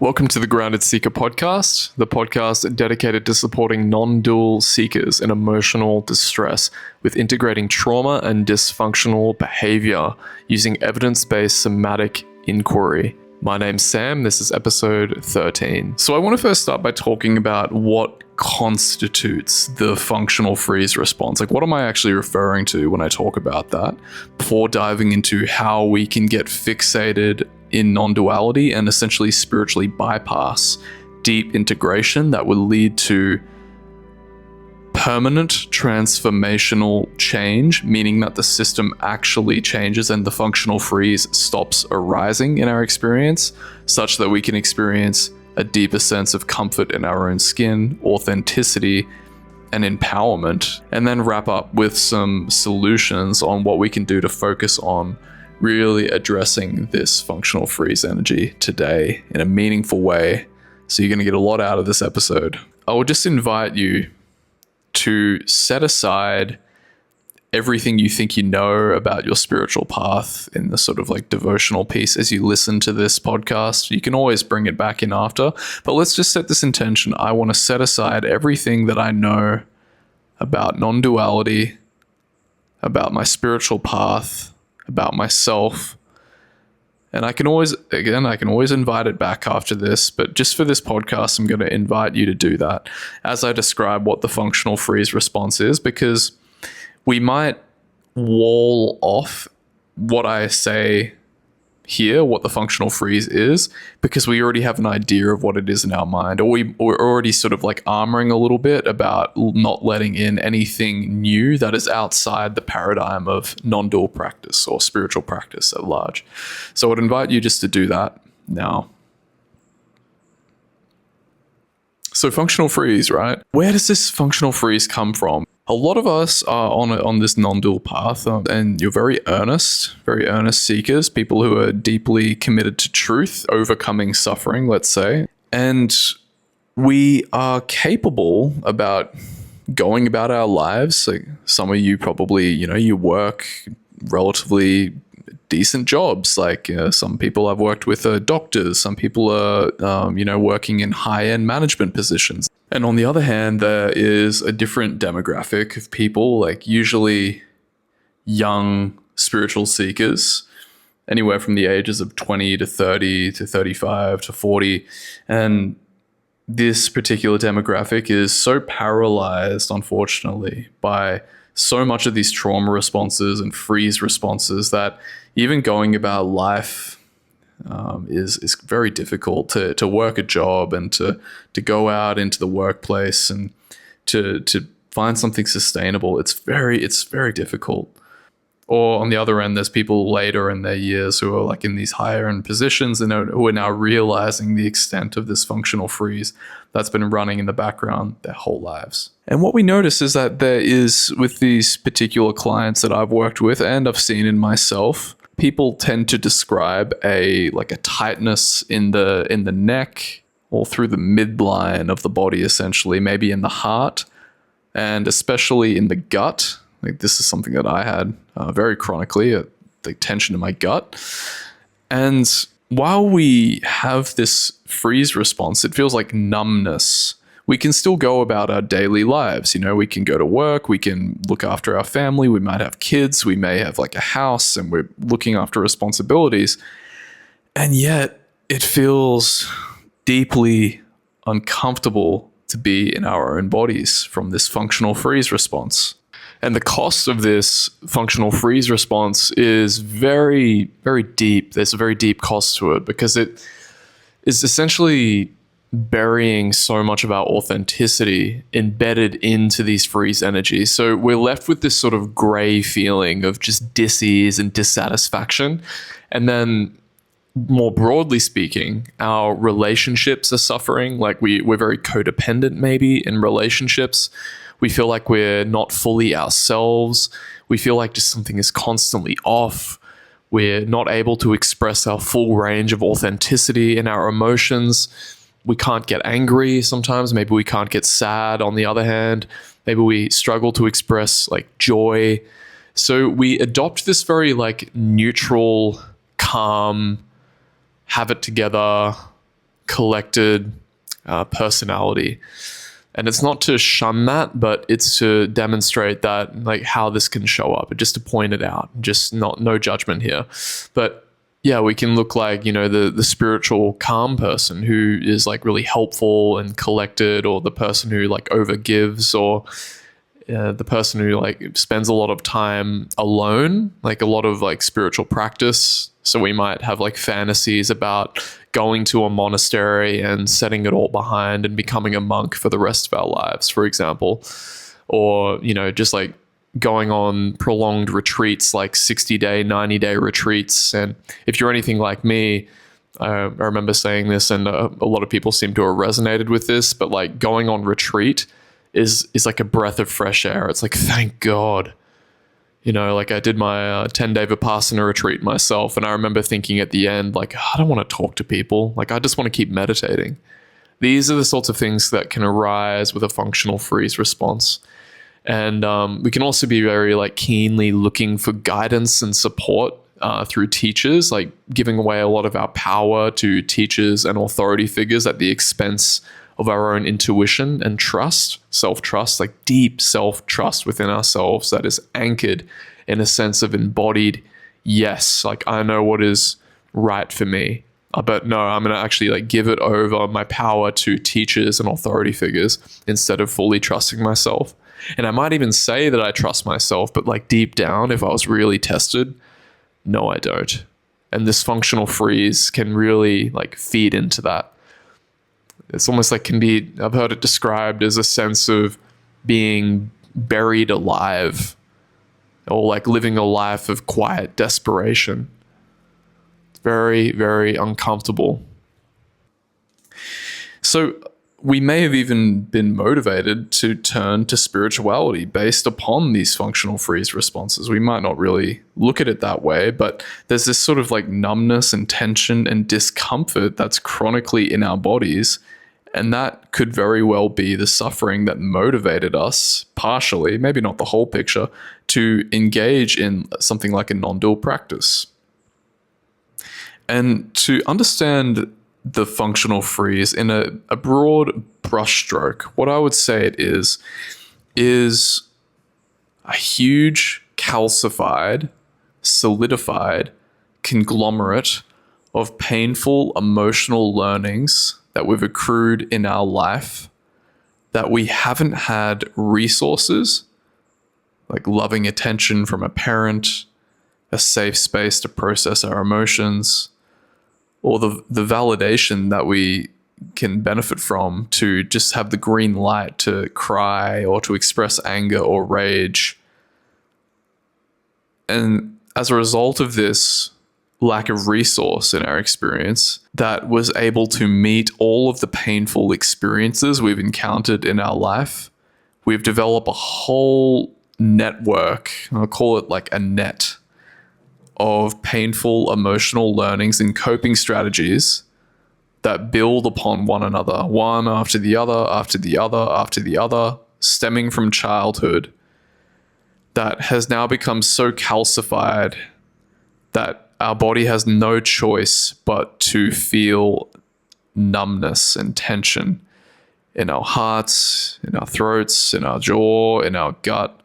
Welcome to the Grounded Seeker podcast, the podcast dedicated to supporting non-dual seekers in emotional distress with integrating trauma and dysfunctional behavior using evidence-based somatic inquiry. My name's Sam, this is episode 13. So I want to first start by talking about what constitutes the functional freeze response. Like, what am I actually referring to when I talk about that? Before diving into how we can get fixated in non-duality and essentially spiritually bypass deep integration that would lead to permanent transformational change, meaning that the system actually changes and the functional freeze stops arising in our experience, such that we can experience a deeper sense of comfort in our own skin, authenticity, and empowerment, and then wrap up with some solutions on what we can do to focus on really addressing this functional freeze energy today in a meaningful way. So you're going to get a lot out of this episode. I will just invite you to set aside everything you think you know about your spiritual path in the sort of like devotional piece as you listen to this podcast. You can always bring it back in after, but let's just set this intention. I want to set aside everything that I know about non-duality, about my spiritual path, about myself, and I can always invite it back after this, but just for this podcast, I'm going to invite you to do that as I describe what the functional freeze response is, because we might wall off what I say here, what the functional freeze is, because we already have an idea of what it is in our mind, or we're already sort of like armoring a little bit about not letting in anything new that is outside the paradigm of non-dual practice or spiritual practice at large. So I would invite you just to do that now. So functional freeze, right? Where does this functional freeze come from? A lot of us are on this non-dual path, and you're very earnest seekers, people who are deeply committed to truth, overcoming suffering, let's say. And we are capable about going about our lives. Like some of you probably, you work relatively decent jobs. Like some people I've worked with are doctors. Some people are, working in high-end management positions. And on the other hand, there is a different demographic of people, like usually young spiritual seekers, anywhere from the ages of 20 to 30 to 35 to 40. And this particular demographic is so paralyzed, unfortunately, by so much of these trauma responses and freeze responses that even going about life is very difficult to work a job and to go out into the workplace and to find something sustainable. It's very difficult. Or on the other end, there's people later in their years who are like in these higher end positions and who are now realizing the extent of this functional freeze that's been running in the background their whole lives. And what we notice is that there is, with these particular clients that I've worked with and I've seen in myself, people tend to describe a tightness in the neck or through the midline of the body, essentially, maybe in the heart, and especially in the gut. Like this is something that I had very chronically, the tension in my gut. And while we have this freeze response, it feels like numbness. We can still go about our daily lives. We can go to work, we can look after our family, we might have kids, we may have like a house, and we're looking after responsibilities. And yet it feels deeply uncomfortable to be in our own bodies from this functional freeze response. And the cost of this functional freeze response is very, very deep. There's a very deep cost to it because it is essentially burying so much of our authenticity embedded into these freeze energies. So we're left with this sort of gray feeling of just dis-ease and dissatisfaction. And then more broadly speaking, our relationships are suffering. Like we're very codependent maybe in relationships. We feel like we're not fully ourselves. We feel like just something is constantly off. We're not able to express our full range of authenticity in our emotions. We can't get angry sometimes. Maybe we can't get sad on the other hand. Maybe we struggle to express like joy. So we adopt this very like neutral, calm, have it together, collected personality. And it's not to shun that, but it's to demonstrate that, like, how this can show up, just to point it out, just no judgment here. But yeah, we can look like, the spiritual calm person who is like really helpful and collected, or the person who like overgives, or the person who like spends a lot of time alone, like a lot of like spiritual practice. So we might have like fantasies about going to a monastery and setting it all behind and becoming a monk for the rest of our lives, for example. Or, just like going on prolonged retreats, like 60-day, 90-day retreats. And if you're anything like me, I remember saying this, and a lot of people seem to have resonated with this, but like going on retreat is like a breath of fresh air. It's like, thank God. Like I did my 10-day Vipassana retreat myself, and I remember thinking at the end, like, I don't want to talk to people. Like, I just want to keep meditating. These are the sorts of things that can arise with a functional freeze response. And we can also be very like keenly looking for guidance and support through teachers, like giving away a lot of our power to teachers and authority figures at the expense of our own intuition and trust, self-trust, like deep self-trust within ourselves that is anchored in a sense of embodied yes, like I know what is right for me. But no, I'm going to actually like give it over my power to teachers and authority figures instead of fully trusting myself. And I might even say that I trust myself, but like deep down, if I was really tested, no, I don't. And this functional freeze can really like feed into that. It's almost like I've heard it described as a sense of being buried alive, or like living a life of quiet desperation. It's very, very uncomfortable. So we may have even been motivated to turn to spirituality based upon these functional freeze responses. We might not really look at it that way, but there's this sort of like numbness and tension and discomfort that's chronically in our bodies. And that could very well be the suffering that motivated us, partially, maybe not the whole picture, to engage in something like a non-dual practice. And to understand the functional freeze in a broad brushstroke, what I would say it is a huge, calcified, solidified conglomerate of painful emotional learnings that we've accrued in our life that we haven't had resources, like loving attention from a parent, a safe space to process our emotions, or the validation that we can benefit from to just have the green light to cry or to express anger or rage. And as a result of this lack of resource in our experience that was able to meet all of the painful experiences we've encountered in our life, we've developed a whole network, I'll call it like a net, of painful emotional learnings and coping strategies that build upon one another, one after the other, after the other, after the other, stemming from childhood, that has now become so calcified that our body has no choice but to feel numbness and tension in our hearts, in our throats, in our jaw, in our gut.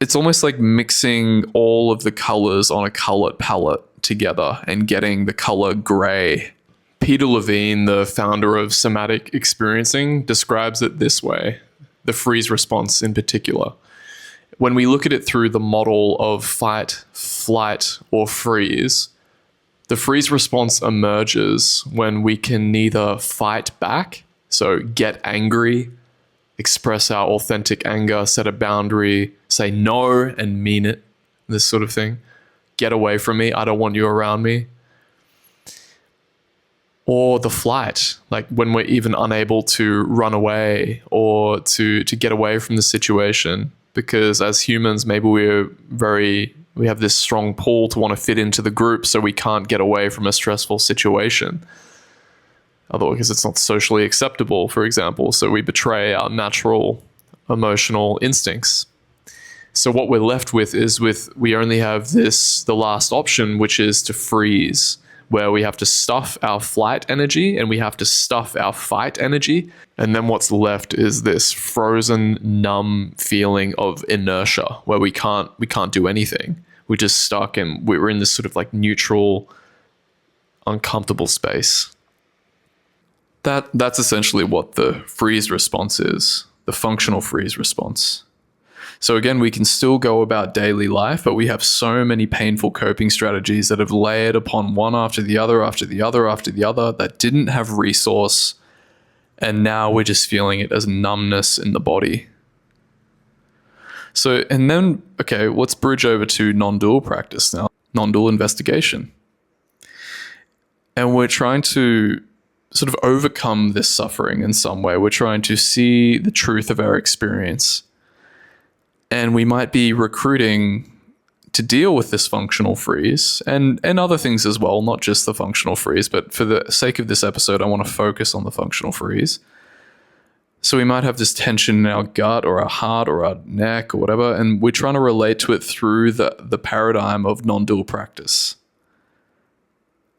It's almost like mixing all of the colors on a colored palette together and getting the color gray. Peter Levine, the founder of somatic experiencing, describes it this way, the freeze response in particular. When we look at it through the model of fight, flight, or freeze, the freeze response emerges when we can neither fight back, so get angry, express our authentic anger, set a boundary, say no and mean it, this sort of thing. Get away from me, I don't want you around me. Or the flight, like when we're even unable to run away or to get away from the situation. Because as humans, maybe we have this strong pull to want to fit into the group, so we can't get away from a stressful situation. Otherwise, because it's not socially acceptable, for example. So we betray our natural emotional instincts. So what we're left with is we only have the last option, which is to freeze, where we have to stuff our flight energy and we have to stuff our fight energy. And then what's left is this frozen, numb feeling of inertia where we can't do anything. We're just stuck and we're in this sort of like neutral, uncomfortable space. That's essentially what the freeze response is, the functional freeze response. So again, we can still go about daily life, but we have so many painful coping strategies that have layered upon one after the other, after the other, after the other, that didn't have resource. And now we're just feeling it as numbness in the body. So, and then, okay, let's bridge over to non-dual practice now, non-dual investigation. And we're trying to sort of overcome this suffering in some way. We're trying to see the truth of our experience. And we might be recruiting to deal with this functional freeze and other things as well, not just the functional freeze, but for the sake of this episode, I want to focus on the functional freeze. So we might have this tension in our gut or our heart or our neck or whatever, and we're trying to relate to it through the paradigm of non-dual practice.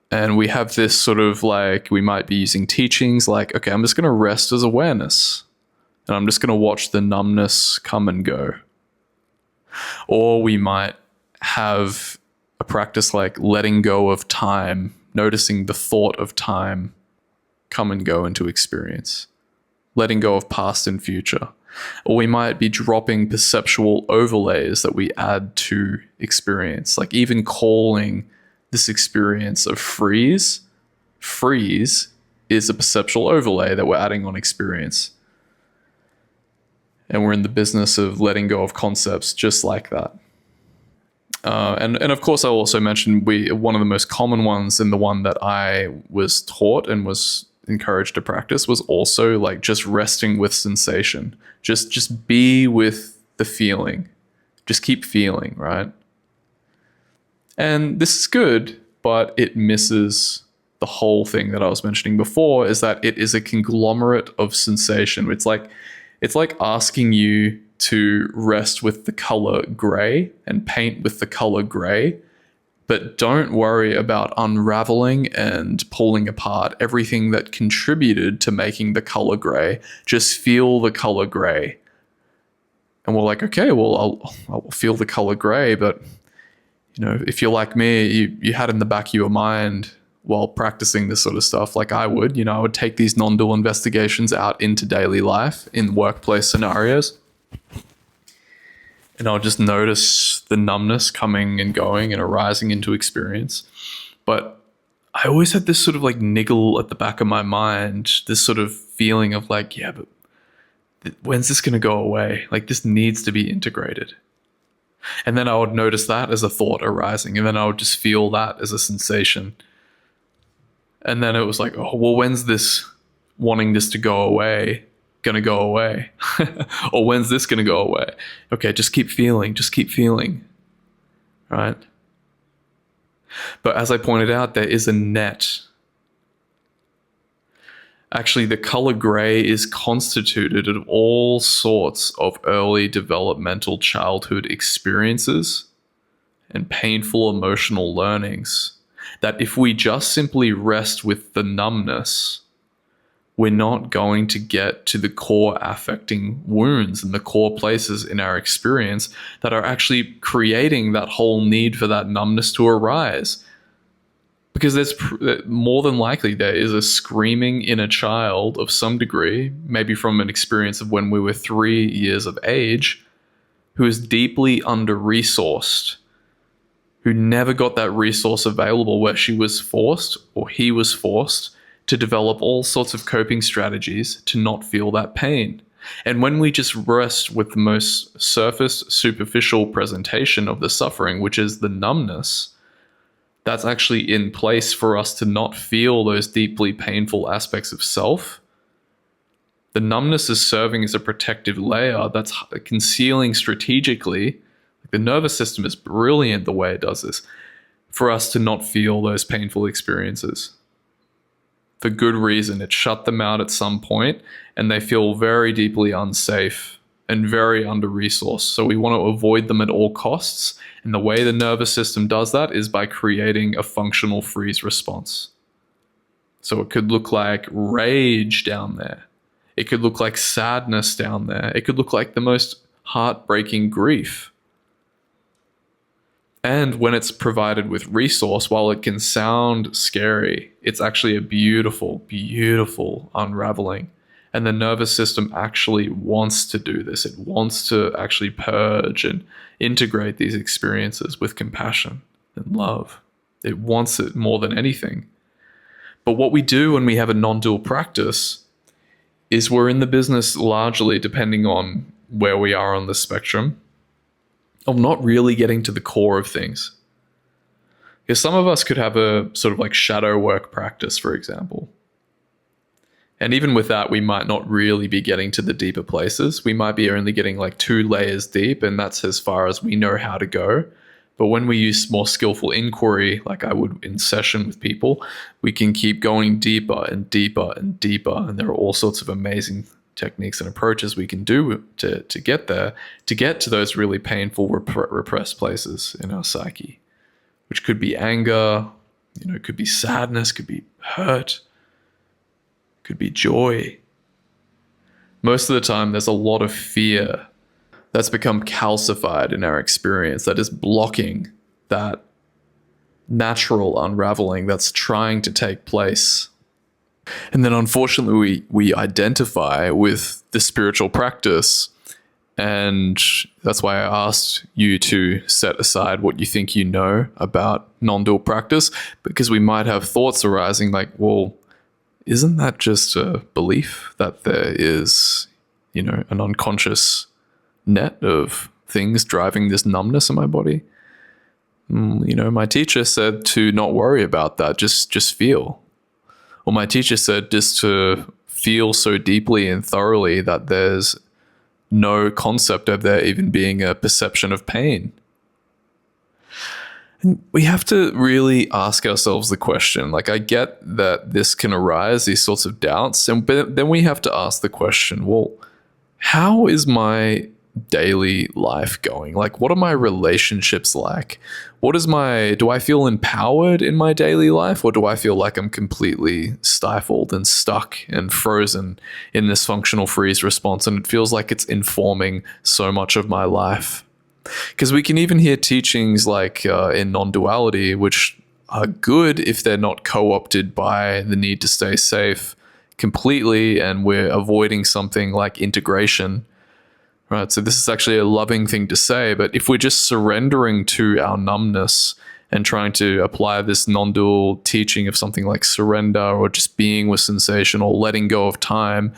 And we have this sort of like, we might be using teachings like, okay, I'm just going to rest as awareness, and I'm just going to watch the numbness come and go. Or we might have a practice like letting go of time, noticing the thought of time come and go into experience, letting go of past and future. Or we might be dropping perceptual overlays that we add to experience, like even calling this experience of freeze is a perceptual overlay that we're adding on experience. And we're in the business of letting go of concepts just like that. And of course, I'll also mention one of the most common ones, and the one that I was taught and was encouraged to practice, was also like just resting with sensation. Just be with the feeling. Just keep feeling, right? And this is good, but it misses the whole thing that I was mentioning before, is that it is a conglomerate of sensation. It's like asking you to rest with the color gray and paint with the color gray, but don't worry about unraveling and pulling apart everything that contributed to making the color gray. Just feel the color gray. And we're like, okay, well, I'll feel the color gray, but you know, if you're like me, you had in the back of your mind while practicing this sort of stuff, like I would, I would take these non-dual investigations out into daily life in workplace scenarios. And I'll just notice the numbness coming and going and arising into experience. But I always had this sort of like niggle at the back of my mind, this sort of feeling of like, yeah, but when's this going to go away? Like, this needs to be integrated. And then I would notice that as a thought arising, and then I would just feel that as a sensation. And then it was like, oh, well, when's this wanting this to go away gonna go away? Or when's this gonna go away? Okay, just keep feeling, right? But as I pointed out, there is a net. Actually, the color gray is constituted of all sorts of early developmental childhood experiences and painful emotional learnings that if we just simply rest with the numbness, we're not going to get to the core affecting wounds and the core places in our experience that are actually creating that whole need for that numbness to arise. Because there's more than likely there is a screaming inner child of some degree, maybe from an experience of when we were 3 years of age, who is deeply under-resourced, who never got that resource available, where she was forced, or he was forced, to develop all sorts of coping strategies to not feel that pain. And when we just rest with the most surface, superficial presentation of the suffering, which is the numbness, that's actually in place for us to not feel those deeply painful aspects of self. The numbness is serving as a protective layer that's concealing strategically. The nervous system is brilliant the way it does this, for us to not feel those painful experiences. For good reason. It shut them out at some point, and they feel very deeply unsafe and very under-resourced. So we want to avoid them at all costs. And the way the nervous system does that is by creating a functional freeze response. So it could look like rage down there. It could look like sadness down there. It could look like the most heartbreaking grief. And when it's provided with resource, while it can sound scary, it's actually a beautiful, beautiful unraveling. And the nervous system actually wants to do this. It wants to actually purge and integrate these experiences with compassion and love. It wants it more than anything. But what we do when we have a non-dual practice is we're in the business largely, depending on where we are on the spectrum, of not really getting to the core of things. Because some of us could have a sort of like shadow work practice, for example. And even with that, we might not really be getting to the deeper places. We might be only getting like 2 layers deep, and that's as far as we know how to go. But when we use more skillful inquiry, like I would in session with people, we can keep going deeper and deeper and deeper. And there are all sorts of amazing techniques and approaches we can do to get there, to get to those really painful, repressed places in our psyche, which could be anger, it could be sadness, could be hurt, could be joy. Most of the time, there's a lot of fear that's become calcified in our experience that is blocking that natural unraveling that's trying to take place. And then unfortunately, we identify with the spiritual practice. And that's why I asked you to set aside what you think you know about non-dual practice, because we might have thoughts arising like, well, isn't that just a belief that there is, an unconscious net of things driving this numbness in my body? My teacher said to not worry about that, just feel. Or my teacher said just to feel so deeply and thoroughly that there's no concept of there even being a perception of pain. And we have to really ask ourselves the question, like I get that this can arise, these sorts of doubts, but then we have to ask the question, well, how is my daily life going? Like, what are my relationships like? Do I feel empowered in my daily life, or do I feel like I'm completely stifled and stuck and frozen in this functional freeze response, and it feels like it's informing so much of my life? Because we can even hear teachings like in non-duality, which are good if they're not co-opted by the need to stay safe completely, and we're avoiding something like integration. Right, so this is actually a loving thing to say, but if we're just surrendering to our numbness and trying to apply this non-dual teaching of something like surrender or just being with sensation or letting go of time,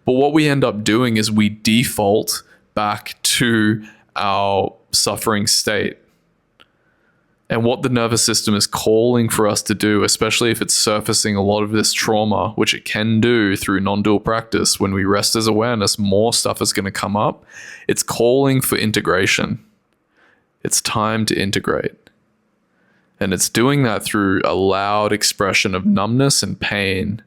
but what we end up doing is we default back to our suffering state. And what the nervous system is calling for us to do, especially if it's surfacing a lot of this trauma, which it can do through non-dual practice, when we rest as awareness, more stuff is going to come up. It's calling for integration. It's time to integrate. And it's doing that through a loud expression of numbness and pain.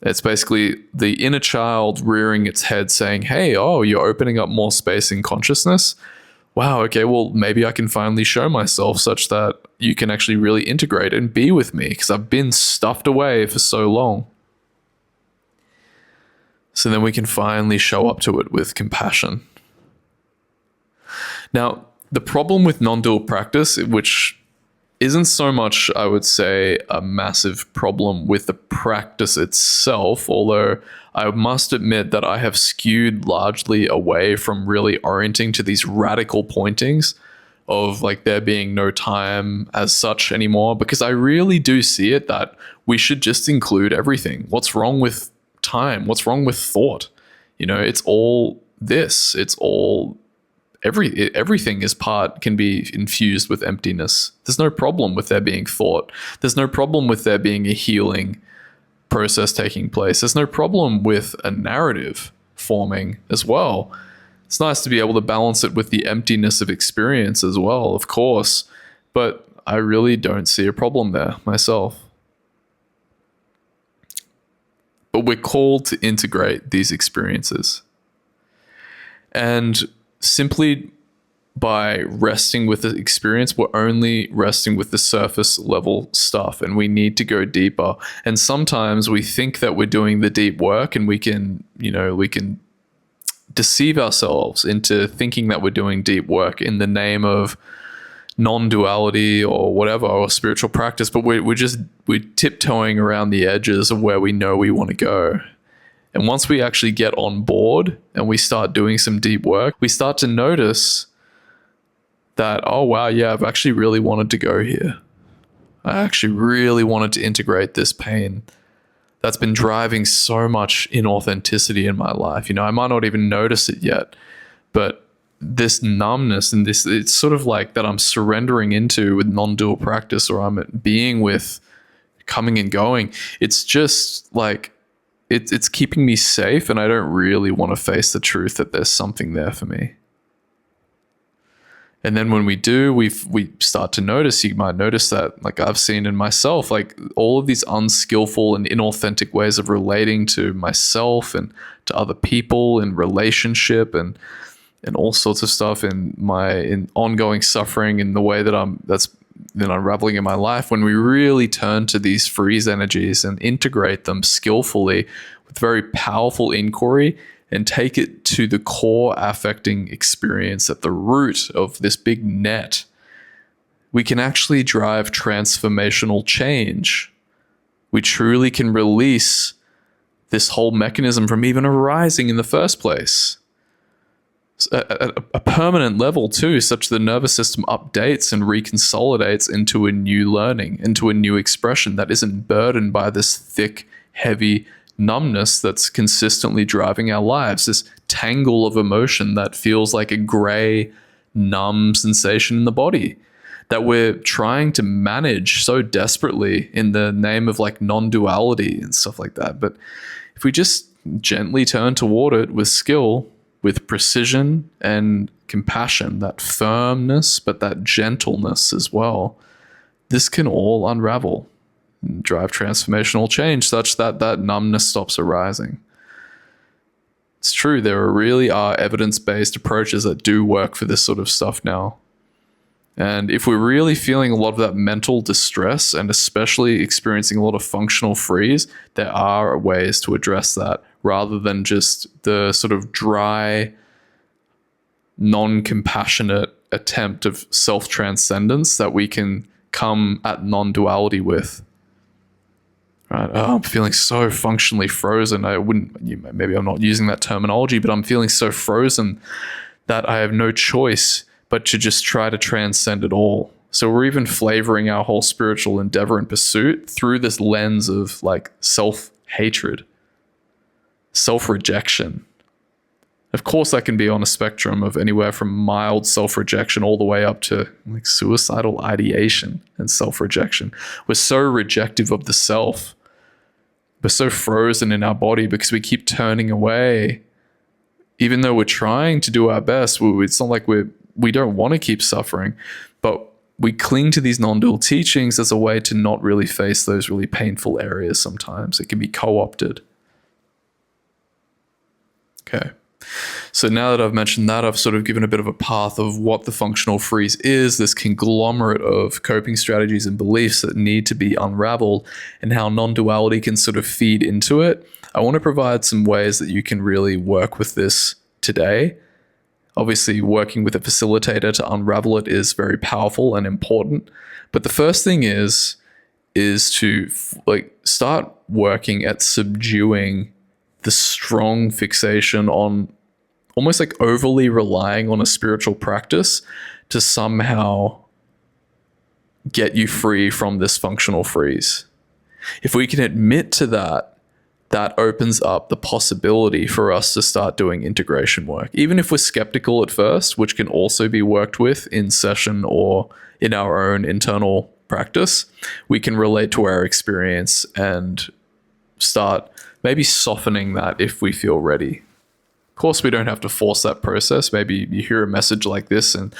It's basically the inner child rearing its head saying, hey, you're opening up more space in consciousness. Wow, okay, well, maybe I can finally show myself such that you can actually really integrate and be with me, because I've been stuffed away for so long. So then we can finally show up to it with compassion. Now, the problem with non-dual practice, which isn't so much, I would say, a massive problem with the practice itself, although I must admit that I have skewed largely away from really orienting to these radical pointings of like there being no time as such anymore, because I really do see it that we should just include everything. What's wrong with time? What's wrong with thought? It's all this. It's all everything can be infused with emptiness. There's no problem with there being thought. There's no problem with there being a healing process taking place. There's no problem with a narrative forming as well. It's nice to be able to balance it with the emptiness of experience as well, of course, but I really don't see a problem there myself. But we're called to integrate these experiences. And simply by resting with the experience, we're only resting with the surface level stuff, and we need to go deeper. And sometimes we think that we're doing the deep work, and we can deceive ourselves into thinking that we're doing deep work in the name of non-duality or whatever, or spiritual practice, but we're tiptoeing around the edges of where we know we want to go. And once we actually get on board and we start doing some deep work, we start to notice that, oh wow, yeah, I've actually really wanted to go here. I actually really wanted to integrate this pain that's been driving so much inauthenticity in my life. I might not even notice it yet, but this numbness and this, it's sort of like that I'm surrendering into with non-dual practice, or I'm being with coming and going. It's just like, it's keeping me safe, and I don't really want to face the truth that there's something there for me. And then when we do, we start to notice, you might notice that, like I've seen in myself, like all of these unskillful and inauthentic ways of relating to myself and to other people in relationship and all sorts of stuff in ongoing suffering in the way that that's unraveling in my life. When we really turn to these freeze energies and integrate them skillfully with very powerful inquiry and take it to the core affecting experience at the root of this big net, we can actually drive transformational change. We truly can release this whole mechanism from even arising in the first place. At a permanent level too, such the nervous system updates and reconsolidates into a new learning, into a new expression that isn't burdened by this thick, heavy numbness that's consistently driving our lives, this tangle of emotion that feels like a gray, numb sensation in the body that we're trying to manage so desperately in the name of like non-duality and stuff like that. But if we just gently turn toward it with skill, with precision and compassion, that firmness, but that gentleness as well, this can all unravel and drive transformational change such that that numbness stops arising. It's true, there really are evidence-based approaches that do work for this sort of stuff now. And if we're really feeling a lot of that mental distress and especially experiencing a lot of functional freeze, there are ways to address that rather than just the sort of dry, non-compassionate attempt of self-transcendence that we can come at non-duality with. Right? Oh, I'm feeling so functionally frozen. Maybe I'm not using that terminology, but I'm feeling so frozen that I have no choice but to just try to transcend it all. So we're even flavoring our whole spiritual endeavor and pursuit through this lens of like self-hatred, self-rejection. Of course, that can be on a spectrum of anywhere from mild self-rejection all the way up to like suicidal ideation and self-rejection. We're so rejective of the self. We're so frozen in our body because we keep turning away. Even though we're trying to do our best, it's not like we don't want to keep suffering, but we cling to these non-dual teachings as a way to not really face those really painful areas sometimes. It can be co-opted. Okay. So now that I've mentioned that, I've sort of given a bit of a path of what the functional freeze is, this conglomerate of coping strategies and beliefs that need to be unraveled, and how non-duality can sort of feed into it. I want to provide some ways that you can really work with this today. Obviously, working with a facilitator to unravel it is very powerful and important. But the first thing is to start working at subduing the strong fixation on almost like overly relying on a spiritual practice to somehow get you free from this functional freeze. If we can admit to that, that opens up the possibility for us to start doing integration work. Even if we're skeptical at first, which can also be worked with in session or in our own internal practice, we can relate to our experience and start maybe softening that if we feel ready. Of course, we don't have to force that process. Maybe you hear a message like this and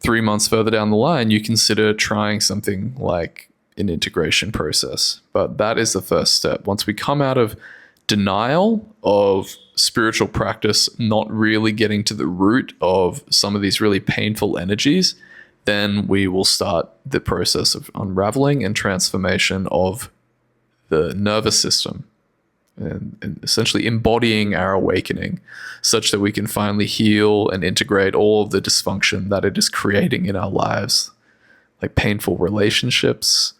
3 months further down the line, you consider trying something like an integration process. But that is the first step. Once we come out of denial of spiritual practice not really getting to the root of some of these really painful energies, then we will start the process of unraveling and transformation of the nervous system and essentially embodying our awakening such that we can finally heal and integrate all of the dysfunction that it is creating in our lives, like painful relationships,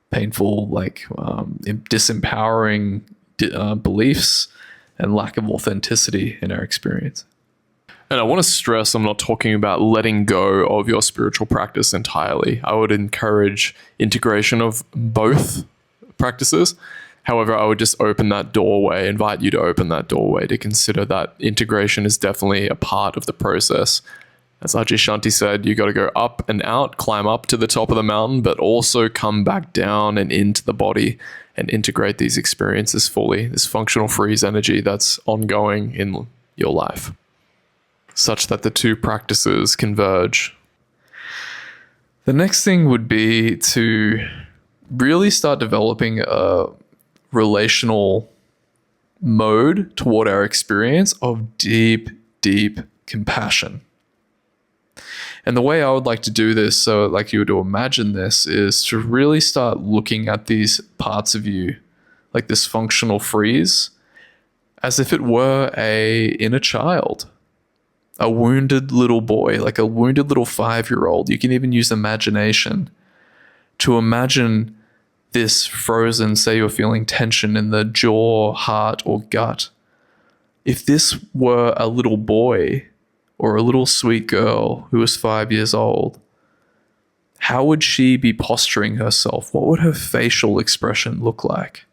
painful, disempowering beliefs, and lack of authenticity in our experience. And I want to stress, I'm not talking about letting go of your spiritual practice entirely. I would encourage integration of both practices. However, I would just open that doorway, invite you to open that doorway to consider that integration is definitely a part of the process. As Ajay Shanti said, you got to go up and out, climb up to the top of the mountain, but also come back down and into the body and integrate these experiences fully, this functional freeze energy that's ongoing in your life, such that the two practices converge. The next thing would be to really start developing a relational mode toward our experience of deep, deep compassion. And the way I would like to do this, so like you were to imagine this, is to really start looking at these parts of you, like this functional freeze, as if it were a inner child, a wounded little boy, like a wounded little 5-year-old. You can even use imagination to imagine this frozen, say you're feeling tension in the jaw, heart, or gut. If this were a little boy or a little sweet girl who was 5 years old, how would she be posturing herself? What would her facial expression look like?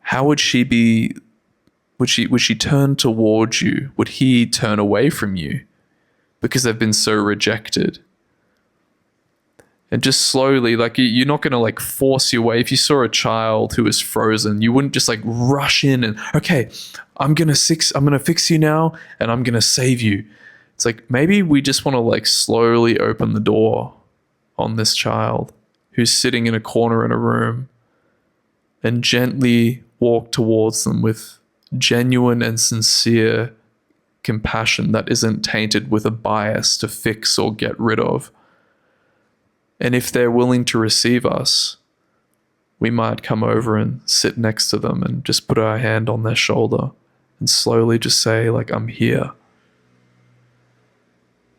How would she be? Would she turn towards you? Would he turn away from you because they've been so rejected? And just slowly, like you're not going to like force your way. If you saw a child who is frozen, you wouldn't just like rush in and, okay, I'm going to fix you now and I'm going to save you. It's like, maybe we just want to like slowly open the door on this child who's sitting in a corner in a room and gently walk towards them with genuine and sincere compassion that isn't tainted with a bias to fix or get rid of. And if they're willing to receive us, we might come over and sit next to them and just put our hand on their shoulder and slowly just say, like, I'm here.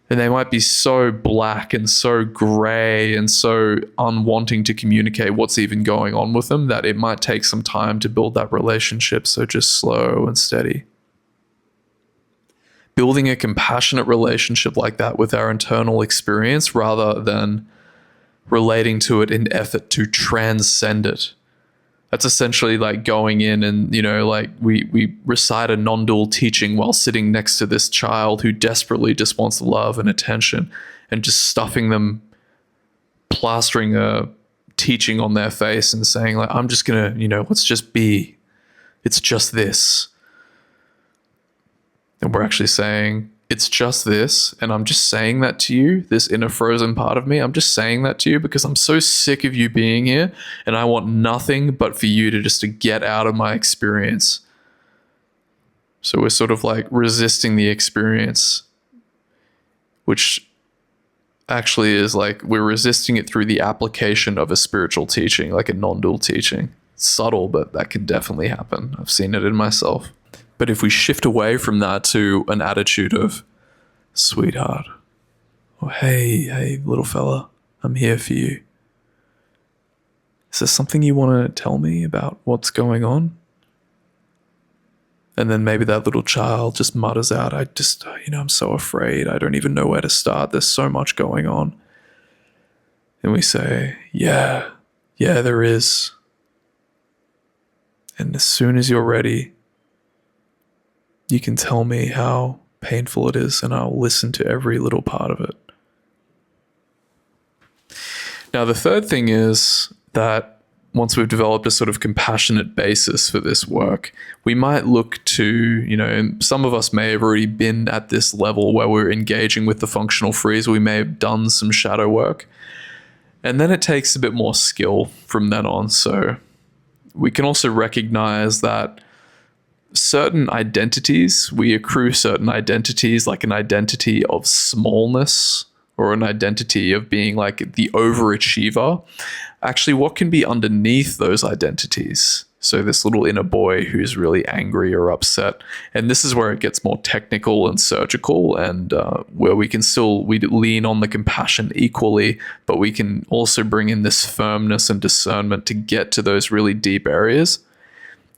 And they might be so black and so gray and so unwanting to communicate what's even going on with them that it might take some time to build that relationship. So just slow and steady. Building a compassionate relationship like that with our internal experience rather than relating to it in effort to transcend it. That's essentially like going in and, like we recite a non-dual teaching while sitting next to this child who desperately just wants love and attention, and just stuffing them, plastering a teaching on their face and saying like, I'm just going to, let's just be, it's just this. And we're actually saying, it's just this, and I'm just saying that to you, this inner frozen part of me. I'm just saying that to you because I'm so sick of you being here, and I want nothing but for you to get out of my experience. So we're sort of like resisting the experience, which actually is like we're resisting it through the application of a spiritual teaching, like a non-dual teaching. It's subtle, but that can definitely happen. I've seen it in myself. But if we shift away from that to an attitude of, sweetheart, or hey, little fella, I'm here for you. Is there something you want to tell me about what's going on? And then maybe that little child just mutters out, I'm so afraid. I don't even know where to start. There's so much going on. And we say, yeah, there is. And as soon as you're ready, you can tell me how painful it is, and I'll listen to every little part of it. Now, the third thing is that once we've developed a sort of compassionate basis for this work, we might look to, and some of us may have already been at this level where we're engaging with the functional freeze. We may have done some shadow work. And then it takes a bit more skill from then on. So we can also recognize that certain identities, we accrue certain identities, like an identity of smallness or an identity of being like the overachiever. Actually, what can be underneath those identities? So this little inner boy who's really angry or upset, and this is where it gets more technical and surgical, and where we lean on the compassion equally, but we can also bring in this firmness and discernment to get to those really deep areas.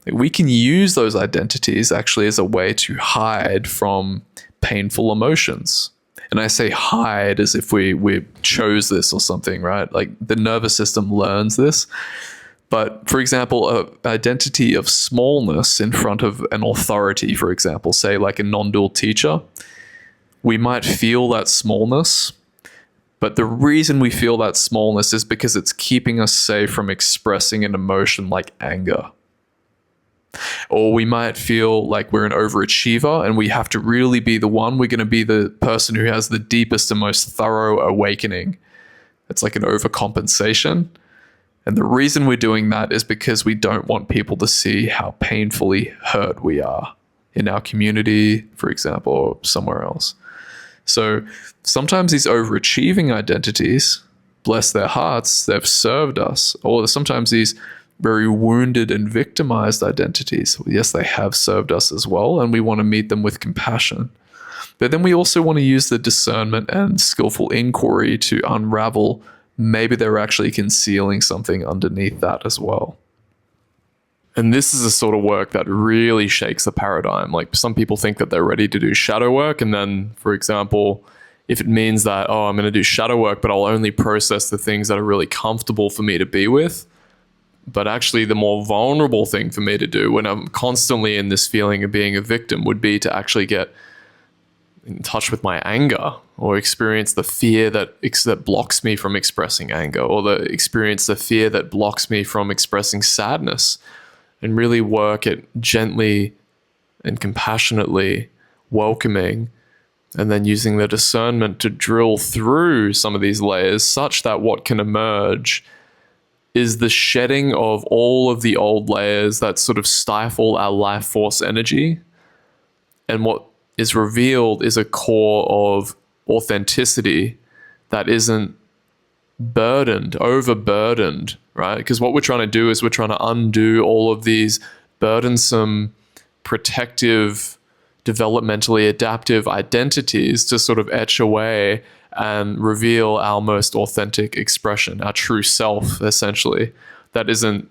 We can use those identities actually as a way to hide from painful emotions. And I say hide as if we chose this or something, right? Like the nervous system learns this. But for example, an identity of smallness in front of an authority, for example, say like a non-dual teacher, we might feel that smallness. But the reason we feel that smallness is because it's keeping us safe from expressing an emotion like anger. Or we might feel like we're an overachiever and we have to really be the one. We're going to be the person who has the deepest and most thorough awakening. It's like an overcompensation. And the reason we're doing that is because we don't want people to see how painfully hurt we are in our community, for example, or somewhere else. So sometimes these overachieving identities, bless their hearts, they've served us. Or sometimes these very wounded and victimized identities, yes, they have served us as well, and we want to meet them with compassion. But then we also want to use the discernment and skillful inquiry to unravel maybe they're actually concealing something underneath that as well. And this is a sort of work that really shakes the paradigm. Like some people think that they're ready to do shadow work, and then, for example, if it means that, oh, I'm going to do shadow work, but I'll only process the things that are really comfortable for me to be with. But actually the more vulnerable thing for me to do when I'm constantly in this feeling of being a victim would be to actually get in touch with my anger, or experience the fear that blocks me from expressing anger, or experience the fear that blocks me from expressing sadness, and really work at gently and compassionately welcoming, and then using the discernment to drill through some of these layers such that what can emerge is the shedding of all of the old layers that sort of stifle our life force energy. And what is revealed is a core of authenticity that isn't overburdened, right? Because what we're trying to do is we're trying to undo all of these burdensome, protective, developmentally adaptive identities to sort of etch away and reveal our most authentic expression, our true self, essentially, that isn't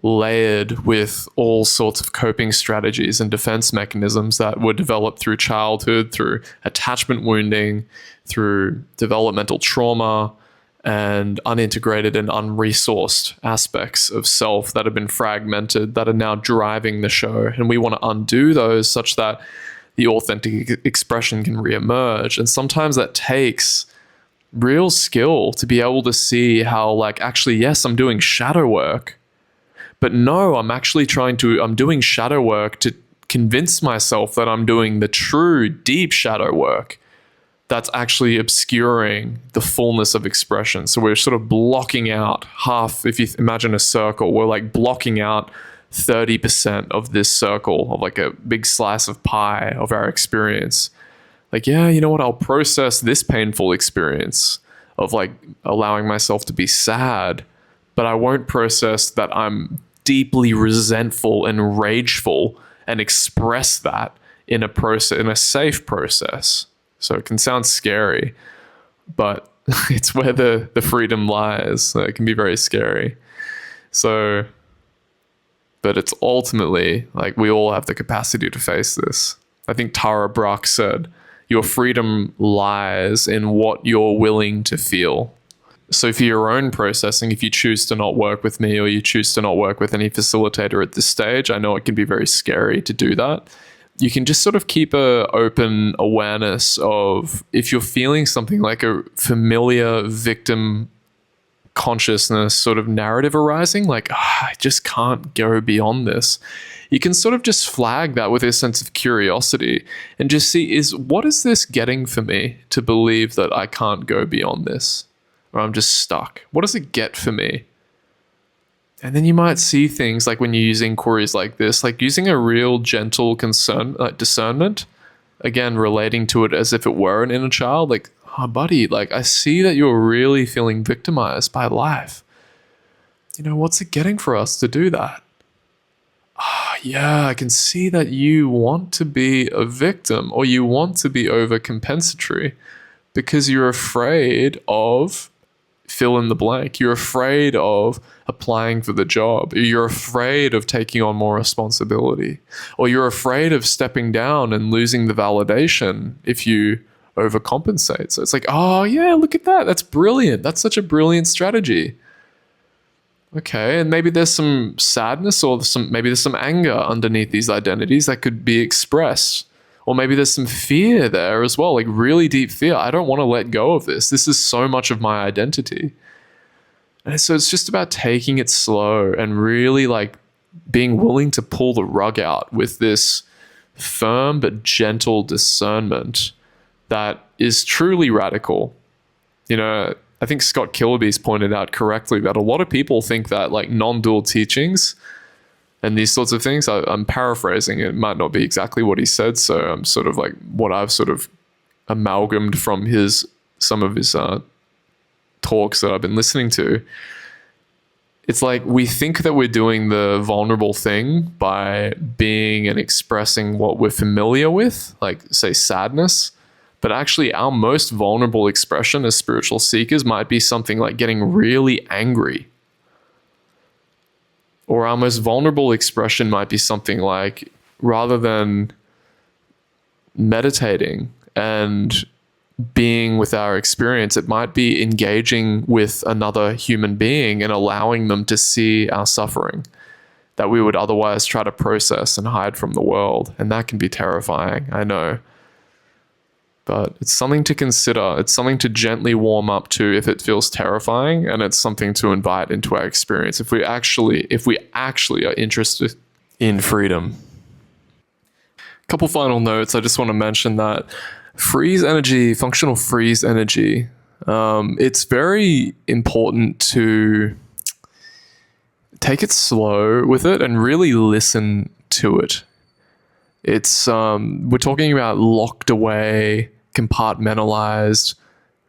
layered with all sorts of coping strategies and defense mechanisms that were developed through childhood, through attachment wounding, through developmental trauma, and unintegrated and unresourced aspects of self that have been fragmented, that are now driving the show. And we want to undo those such that the authentic expression can reemerge. And sometimes that takes real skill to be able to see how, like, actually, yes, I'm doing shadow work, but no, I'm doing shadow work to convince myself that I'm doing the true deep shadow work that's actually obscuring the fullness of expression. So we're sort of blocking out half. If you imagine a circle, we're like blocking out 30% of this circle, of like a big slice of pie of our experience. Like, yeah, you know what? I'll process this painful experience of like allowing myself to be sad, but I won't process that I'm deeply resentful and rageful and express that in a safe process. So it can sound scary, but it's where the freedom lies. So it can be very scary. So, but it's ultimately like we all have the capacity to face this. I think Tara Brach said, your freedom lies in what you're willing to feel. So for your own processing, if you choose to not work with me, or you choose to not work with any facilitator at this stage, I know it can be very scary to do that. You can just sort of keep an open awareness of if you're feeling something like a familiar victim consciousness sort of narrative arising, like, I just can't go beyond this. You can sort of just flag that with a sense of curiosity and just see, what is this getting for me to believe that I can't go beyond this? Or I'm just stuck? What does it get for me? And then you might see things like when you use inquiries like this, like using a real gentle concern, like discernment, again, relating to it as if it were an inner child, like, oh, buddy, like, I see that you're really feeling victimized by life. What's it getting for us to do that? Yeah, I can see that you want to be a victim or you want to be overcompensatory because you're afraid of fill in the blank. You're afraid of applying for the job. You're afraid of taking on more responsibility. Or you're afraid of stepping down and losing the validation if you overcompensate. So it's like, oh yeah, look at that. That's brilliant. That's such a brilliant strategy. Okay, and maybe there's some sadness or maybe there's some anger underneath these identities that could be expressed. Or maybe there's some fear there as well, like really deep fear. I don't want to let go of this. This is so much of my identity. And so it's just about taking it slow and really like being willing to pull the rug out with this firm but gentle discernment that is truly radical. I think Scott Kilby's pointed out correctly that a lot of people think that like non-dual teachings and these sorts of things, I'm paraphrasing, it might not be exactly what he said, so I'm sort of like what I've sort of amalgamed from some of his talks that I've been listening to. It's like we think that we're doing the vulnerable thing by being and expressing what we're familiar with, like say sadness, but actually our most vulnerable expression as spiritual seekers might be something like getting really angry. Or our most vulnerable expression might be something like, rather than meditating and being with our experience, it might be engaging with another human being and allowing them to see our suffering that we would otherwise try to process and hide from the world. And that can be terrifying, I know. But it's something to consider. It's something to gently warm up to if it feels terrifying, and it's something to invite into our experience if we actually are interested in freedom. A couple final notes. I just want to mention that freeze energy, functional freeze energy, it's very important to take it slow with it and really listen to it. It's we're talking about locked away, compartmentalized,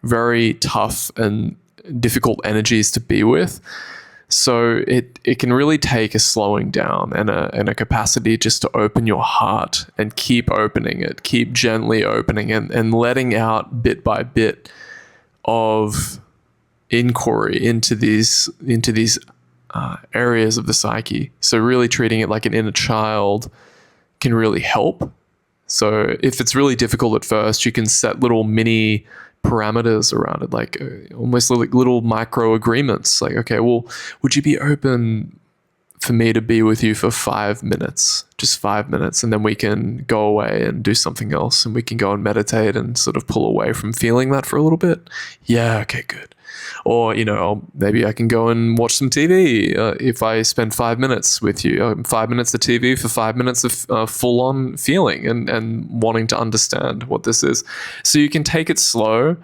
very tough and difficult energies to be with. So it can really take a slowing down and a capacity just to open your heart and keep opening it, keep gently opening and letting out bit by bit of inquiry into these areas of the psyche. So really treating it like an inner child can really help. So if it's really difficult at first, you can set little mini parameters around it, like almost like little micro agreements. Like, okay, well, would you be open for me to be with you for 5 minutes, just 5 minutes, and then we can go away and do something else, and we can go and meditate and sort of pull away from feeling that for a little bit? Yeah, okay, good. Or, maybe I can go and watch some TV if I spend 5 minutes with you. 5 minutes of TV for 5 minutes of full-on feeling and wanting to understand what this is. So you can take it slow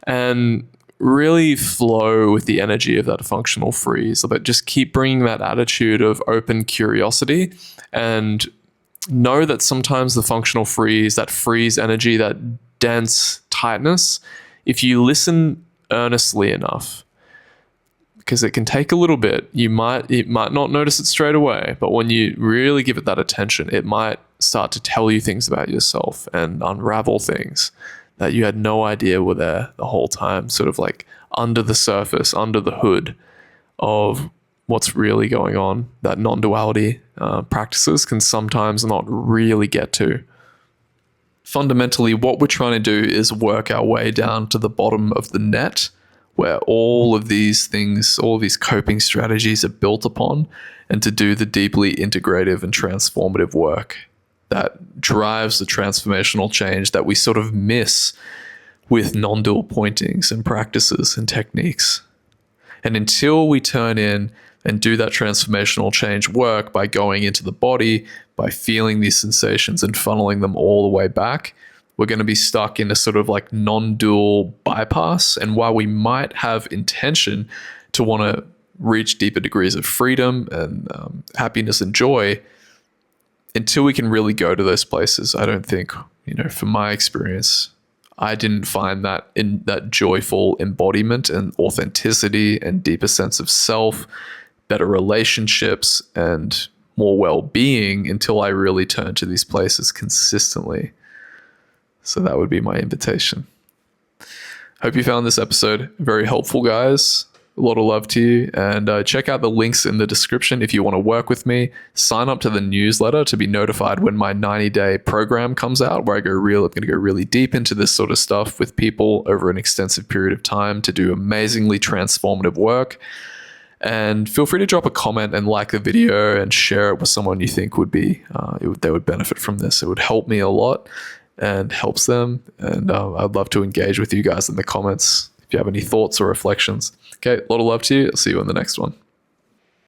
and really flow with the energy of that functional freeze, but just keep bringing that attitude of open curiosity, and know that sometimes the functional freeze, that freeze energy, that dense tightness, if you listen earnestly enough, because it can take a little bit, it might not notice it straight away, but when you really give it that attention, it might start to tell you things about yourself and unravel things that you had no idea were there the whole time, sort of like under the surface, under the hood of what's really going on, that non-duality practices can sometimes not really get to. Fundamentally, what we're trying to do is work our way down to the bottom of the net, where all of these things, all of these coping strategies are built upon, and to do the deeply integrative and transformative work that drives the transformational change that we sort of miss with non-dual pointings and practices and techniques. And until we turn in and do that transformational change work by going into the body, by feeling these sensations and funneling them all the way back, we're going to be stuck in a sort of like non-dual bypass. And while we might have intention to want to reach deeper degrees of freedom and happiness and joy, until we can really go to those places, I don't think, from my experience, I didn't find that in that joyful embodiment and authenticity and deeper sense of self, better relationships, and more well-being until I really turned to these places consistently. So that would be my invitation. Hope you found this episode very helpful, guys. A lot of love to you, and check out the links in the description if you want to work with me. Sign up to the newsletter to be notified when my 90-day program comes out, where I'm going to go really deep into this sort of stuff with people over an extensive period of time to do amazingly transformative work. And feel free to drop a comment and like the video and share it with someone you think they would benefit from this. It would help me a lot and helps them. And I'd love to engage with you guys in the comments if you have any thoughts or reflections. Okay, a lot of love to you. I'll see you in the next one.